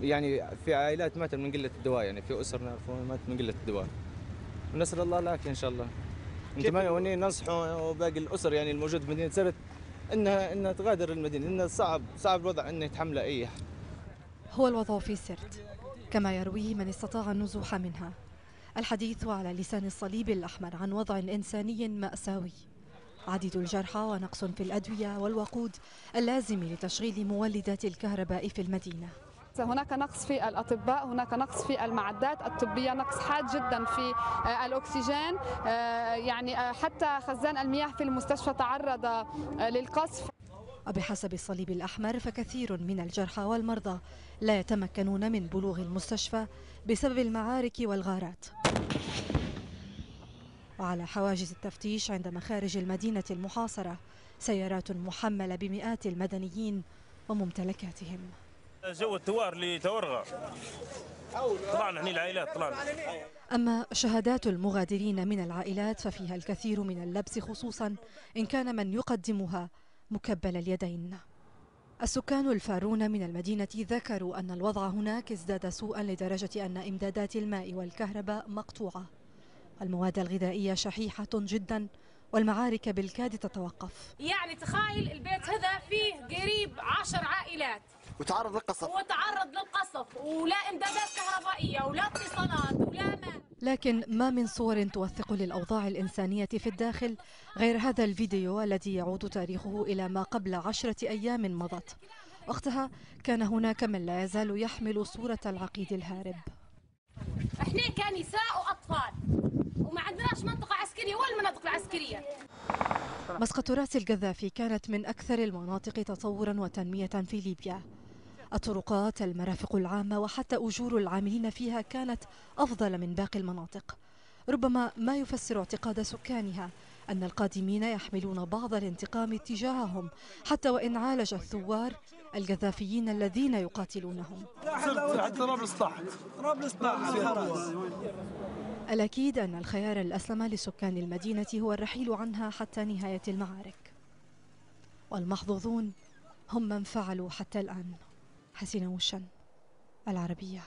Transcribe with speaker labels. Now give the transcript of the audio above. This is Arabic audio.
Speaker 1: يعني في عائلات ماتت من قله الدواء، يعني في اسر نعرفون ماتت من قله الدواء. ونسال الله العافيه ان شاء الله. وني ننصحوا وباقي الاسر يعني الموجود في مدينه سرت انها تغادر المدينه، لان صعب الوضع انه يتحمله اي أحد.
Speaker 2: هو الوضع في سرت كما يرويه من استطاع النزوح منها. الحديث على لسان الصليب الأحمر عن وضع إنساني مأساوي، عديد الجرحى ونقص في الأدوية والوقود اللازم لتشغيل مولدات الكهرباء في المدينة.
Speaker 3: هناك نقص في الأطباء، هناك نقص في المعدات الطبية، نقص حاد جدا في الأكسجين، يعني حتى خزان المياه في المستشفى تعرض للقصف.
Speaker 2: وبحسب الصليب الأحمر فكثير من الجرحى والمرضى لا يتمكنون من بلوغ المستشفى بسبب المعارك والغارات. وعلى حواجز التفتيش عند مخارج المدينة المحاصرة سيارات محملة بمئات المدنيين وممتلكاتهم.
Speaker 4: جو الثوار لتورغة طبعا احنا العائلات طلعنا.
Speaker 2: أما شهادات المغادرين من العائلات ففيها الكثير من اللبس، خصوصا إن كان من يقدمها مكبل اليدين. السكان الفارون من المدينة ذكروا أن الوضع هناك ازداد سوءا لدرجة أن إمدادات الماء والكهرباء مقطوعة، المواد الغذائية شحيحة جدا، والمعارك بالكاد تتوقف.
Speaker 5: يعني تخيل البيت هذا فيه قريب 10 عائلات
Speaker 6: وتعرض
Speaker 5: للقصف ولا إمدادات كهربائية ولا اتصالات ولا ماء.
Speaker 2: لكن ما من صور توثق للأوضاع الإنسانية في الداخل غير هذا الفيديو الذي يعود تاريخه إلى ما قبل 10 أيام مضت. وقتها كان هناك من لا يزال يحمل صورة العقيد الهارب.
Speaker 5: احنا كنساء وأطفال وما عندناش منطقة عسكرية ولا المناطق العسكرية.
Speaker 2: مسقط راس القذافي كانت من أكثر المناطق تطورا وتنمية في ليبيا. الطرقات، المرافق العامة، وحتى أجور العاملين فيها كانت أفضل من باقي المناطق. ربما ما يفسر اعتقاد سكانها أن القادمين يحملون بعض الانتقام تجاههم، حتى وإن عالج الثوار القذافيين الذين يقاتلونهم. الأكيد أن الخيار الأسلم لسكان المدينة هو الرحيل عنها حتى نهاية المعارك، والمحظوظون هم من فعلوا حتى الآن. حسينة وشن، العربية.